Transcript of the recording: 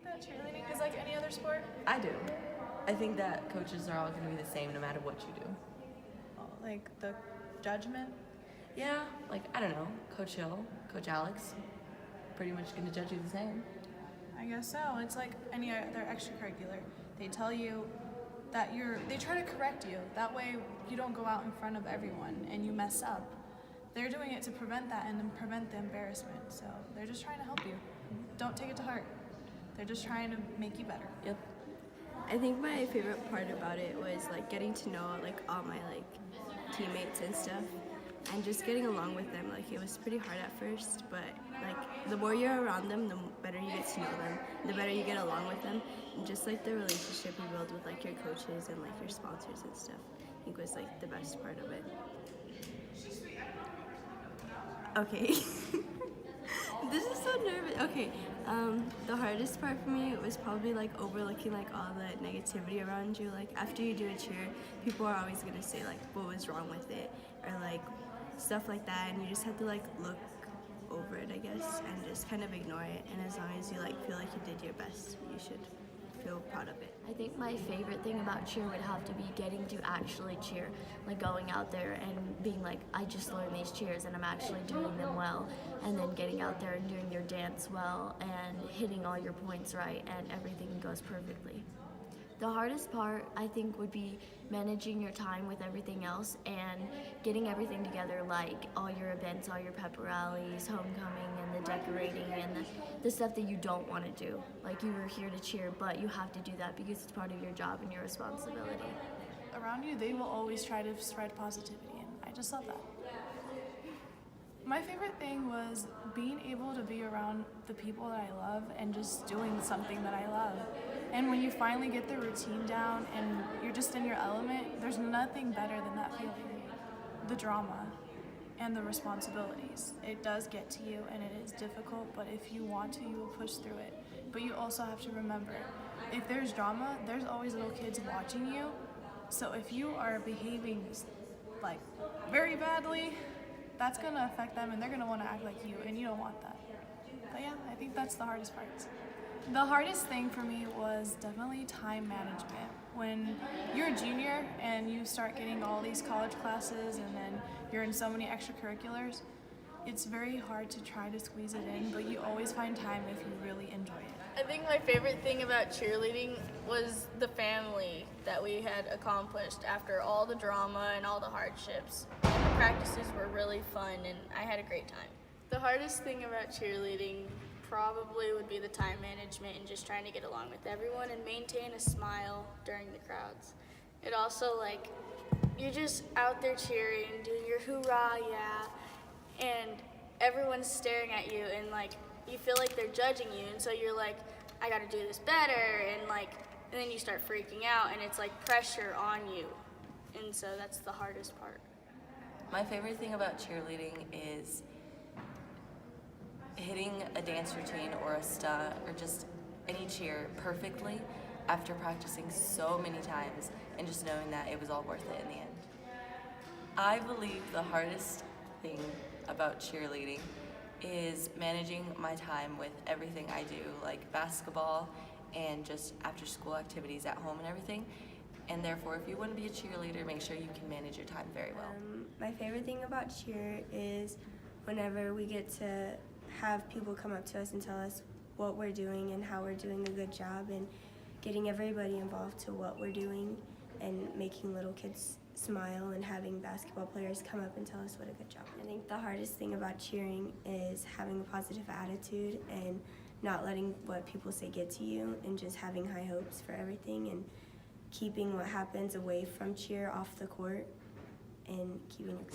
that cheerleading is like any other sport? I do. I think that coaches are all going to be the same no matter what you do. Like the judgment? Yeah, like, I don't know, Coach Hill, Coach Alex, pretty much going to judge you the same. I guess so. It's like any other extracurricular. They tell you that they try to correct you. That way you don't go out in front of everyone and you mess up. They're doing it to prevent that and then prevent the embarrassment. So they're just trying to help you. Don't take it to heart. They're just trying to make you better. Yep. I think my favorite part about it was like getting to know like all my like teammates and stuff, and just getting along with them. Like it was pretty hard at first, but like the more you're around them, the better you get to know them, the better you get along with them, and just like the relationship you build with like your coaches and like your sponsors and stuff, I think was like the best part of it. Okay. This is so nervous. Okay, the hardest part for me was probably like overlooking like all the negativity around you. Like after you do a cheer, people are always gonna say like what was wrong with it or like stuff like that, and you just have to like look over it, I guess, and just kind of ignore it. And as long as you like feel like you did your best, you should feel proud of it. I think my favorite thing about cheer would have to be getting to actually cheer, like going out there and being like, I just learned these cheers and I'm actually doing them well, and then getting out there and doing your dance well and hitting all your points right and everything goes perfectly. The hardest part, I think, would be managing your time with everything else and getting everything together, like all your events, all your pep rallies, homecoming, and the decorating, and the stuff that you don't want to do. Like, you were here to cheer, but you have to do that because it's part of your job and your responsibility. Around you, they will always try to spread positivity, and I just love that. My favorite thing was being able to be around the people that I love and just doing something that I love. And when you finally get the routine down and you're just in your element, there's nothing better than that feeling. The drama and the responsibilities. It does get to you and it is difficult, but if you want to, you will push through it. But you also have to remember, if there's drama, there's always little kids watching you. So if you are behaving like very badly, that's gonna affect them and they're gonna wanna act like you, and you don't want that. But yeah, I think that's the hardest part. The hardest thing for me was definitely time management. When you're a junior and you start getting all these college classes and then you're in so many extracurriculars, it's very hard to try to squeeze it in, but you always find time if you really enjoy it. I think my favorite thing about cheerleading was the family that we had accomplished after all the drama and all the hardships. And the practices were really fun and I had a great time. The hardest thing about cheerleading probably would be the time management and just trying to get along with everyone and maintain a smile during the crowds. It also, like, you're just out there cheering, doing your hoorah, yeah, and everyone's staring at you and like you feel like they're judging you, and so you're like, I gotta do this better, and then you start freaking out and it's like pressure on you, and so that's the hardest part. My favorite thing about cheerleading is hitting a dance routine or a stunt or just any cheer perfectly after practicing so many times and just knowing that it was all worth it in the end. I believe the hardest thing about cheerleading is managing my time with everything I do, like basketball and just after school activities at home and everything. And therefore, if you want to be a cheerleader, make sure you can manage your time very well. My favorite thing about cheer is whenever we get to have people come up to us and tell us what we're doing and how we're doing a good job, and getting everybody involved to what we're doing and making little kids smile and having basketball players come up and tell us what a good job. I think the hardest thing about cheering is having a positive attitude and not letting what people say get to you, and just having high hopes for everything and keeping what happens away from cheer off the court and keeping your